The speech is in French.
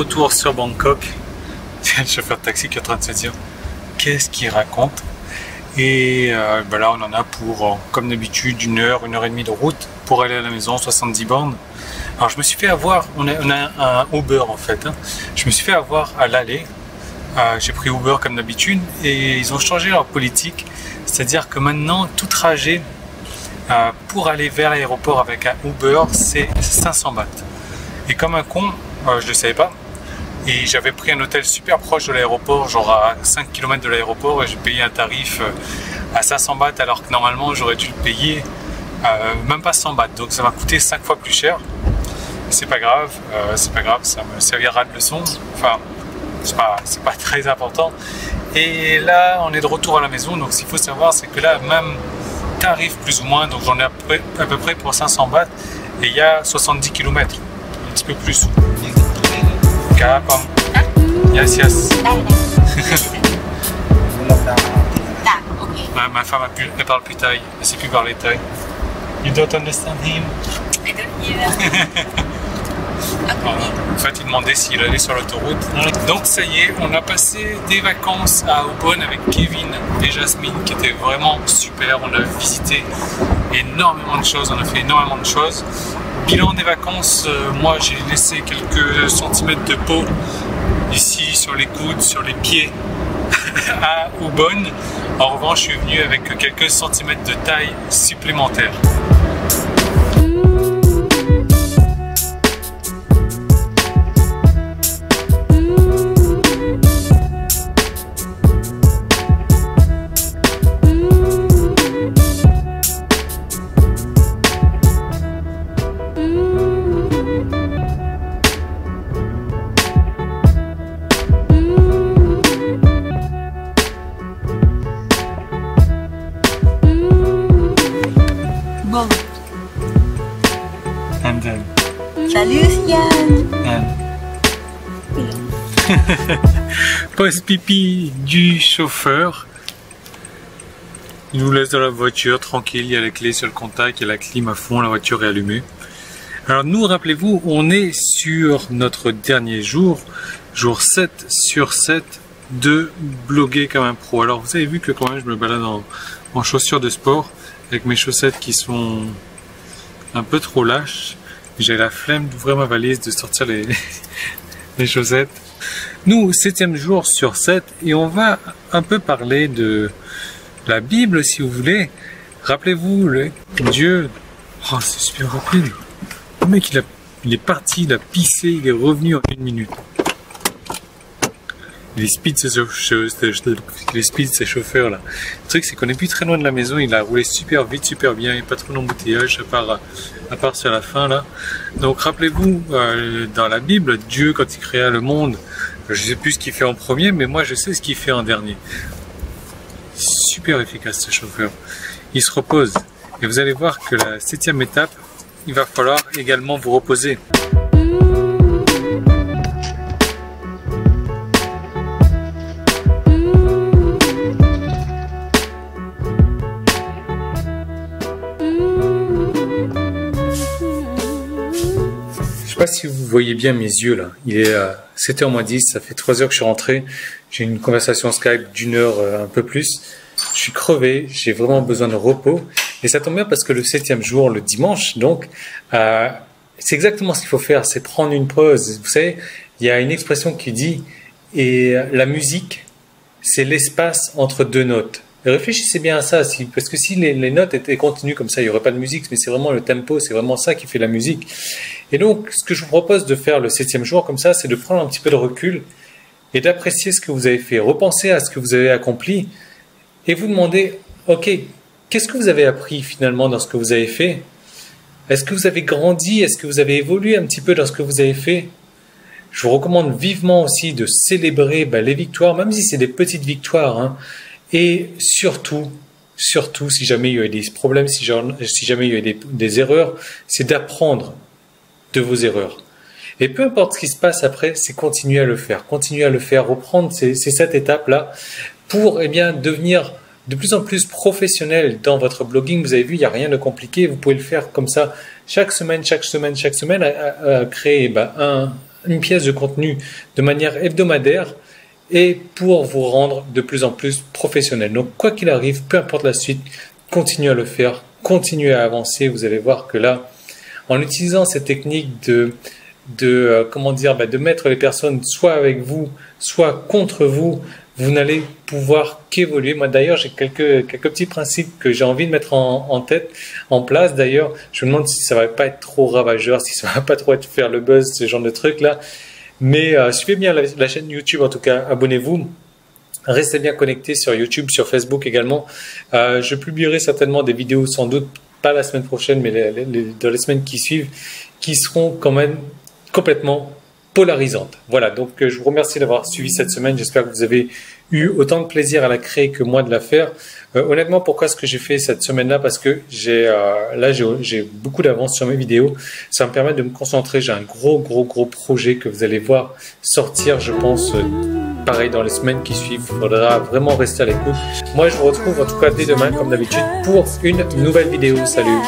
retour sur Bangkok. C'est le chauffeur de taxi qui est en train de se dire qu'est-ce qu'il raconte. Et là on en a pour, comme d'habitude, 1 heure et demie de route pour aller à la maison, 70 bornes. Alors je me suis fait avoir, on a un Uber en fait, hein. Je me suis fait avoir à l'aller. J'ai pris Uber comme d'habitude et ils ont changé leur politique. C'est-à-dire que maintenant tout trajet pour aller vers l'aéroport avec un Uber c'est 500 bahts. Et comme un con, je ne le savais pas. Et j'avais pris un hôtel super proche de l'aéroport, genre à 5 km de l'aéroport, et j'ai payé un tarif à 500 bahts alors que normalement j'aurais dû le payer même pas 100 bahts. Donc ça m'a coûté 5 fois plus cher. C'est pas grave, ça me servira de leçon. Enfin, c'est pas très important. Et là, on est de retour à la maison. Donc ce qu'il faut savoir, c'est que là, même tarif plus ou moins, donc j'en ai à peu près pour 500 bahts, et il y a 70 km, un petit peu plus. Yes, yes. Ma femme elle parle plus thaï, elle sait plus parler thaï. You don't understand him? I don't hear. En fait, il demandait s'il allait sur l'autoroute. Donc ça y est, on a passé des vacances à Ubon avec Kevin et Jasmine qui étaient vraiment super. On a visité énormément de choses, on a fait énormément de choses. Bilan des vacances, moi j'ai laissé quelques centimètres de peau ici sur les coudes, sur les pieds à Ubon. En revanche, je suis venu avec quelques centimètres de taille supplémentaires. Bon. And then. Salut Yann. Pause pipi du chauffeur. Il nous laisse dans la voiture tranquille, il y a la clé sur le contact, il y a la clim à fond, la voiture est allumée. Alors nous, rappelez-vous, on est sur notre dernier jour, jour 7 sur 7 de bloguer comme un pro. Alors vous avez vu que quand même je me balade en chaussures de sport, avec mes chaussettes qui sont un peu trop lâches. J'ai la flemme d'ouvrir ma valise, de sortir les chaussettes. Nous, 7e jour sur 7, et on va un peu parler de la Bible si vous voulez. Rappelez-vous, Dieu... Oh, c'est super rapide. Le mec, il est parti, il a pissé, il est revenu en 1 minute. Les speed, ces chauffeurs là. Le truc, c'est qu'on est plus très loin de la maison. Il a roulé super vite, super bien. Il n'y a pas trop d'embouteillage à part sur la fin là. Donc rappelez-vous, dans la Bible, Dieu, quand il créa le monde, je sais plus ce qu'il fait en premier, mais moi je sais ce qu'il fait en dernier. Super efficace ce chauffeur. Il se repose. Et vous allez voir que la 7e étape, il va falloir également vous reposer. Je sais pas si vous voyez bien mes yeux là. Il est 7h moins 10, ça fait 3 heures que je suis rentré. J'ai une conversation Skype d'1 heure un peu plus. Je suis crevé, j'ai vraiment besoin de repos. Et ça tombe bien parce que le 7e jour, le dimanche, donc, c'est exactement ce qu'il faut faire, c'est prendre une pause. Vous savez, il y a une expression qui dit, et la musique, c'est l'espace entre 2 notes. Et réfléchissez bien à ça, parce que si les notes étaient continues comme ça, il n'y aurait pas de musique, mais c'est vraiment le tempo, c'est vraiment ça qui fait la musique. Et donc, ce que je vous propose de faire le 7e jour comme ça, c'est de prendre un petit peu de recul et d'apprécier ce que vous avez fait. Repensez à ce que vous avez accompli et vous demander, ok, qu'est-ce que vous avez appris finalement dans ce que vous avez fait? Est-ce que vous avez grandi? Est-ce que vous avez évolué un petit peu dans ce que vous avez fait? Je vous recommande vivement aussi de célébrer les victoires, même si c'est des petites victoires, hein. Et surtout, si jamais il y a eu des problèmes, si jamais il y a eu des erreurs, c'est d'apprendre de vos erreurs. Et peu importe ce qui se passe après, c'est continuer à le faire, reprendre cette étape-là pour devenir de plus en plus professionnel dans votre blogging. Vous avez vu, il n'y a rien de compliqué, vous pouvez le faire comme ça chaque semaine, à créer une pièce de contenu de manière hebdomadaire et pour vous rendre de plus en plus professionnel. Donc quoi qu'il arrive, peu importe la suite, continuez à le faire, continuez à avancer. Vous allez voir que là, en utilisant cette technique de mettre les personnes soit avec vous, soit contre vous, vous n'allez pouvoir qu'évoluer. Moi d'ailleurs, j'ai quelques petits principes que j'ai envie de mettre en place. D'ailleurs, je me demande si ça va pas être trop ravageur, si ça va pas trop être faire le buzz, ce genre de trucs là. Mais suivez bien la chaîne YouTube, en tout cas, abonnez-vous. Restez bien connectés sur YouTube, sur Facebook également. Je publierai certainement des vidéos, sans doute pas la semaine prochaine, mais dans les semaines qui suivent, qui seront quand même complètement polarisantes. Voilà, donc je vous remercie d'avoir suivi cette semaine. J'espère que vous avez eu autant de plaisir à la créer que moi de la faire. Honnêtement, pourquoi est-ce que j'ai fait cette semaine-là? Parce que j'ai beaucoup d'avance sur mes vidéos. Ça me permet de me concentrer. J'ai un gros projet que vous allez voir sortir, je pense, pareil dans les semaines qui suivent. Il faudra vraiment rester à l'écoute. Moi, je vous retrouve en tout cas dès demain, comme d'habitude, pour une nouvelle vidéo. Salut!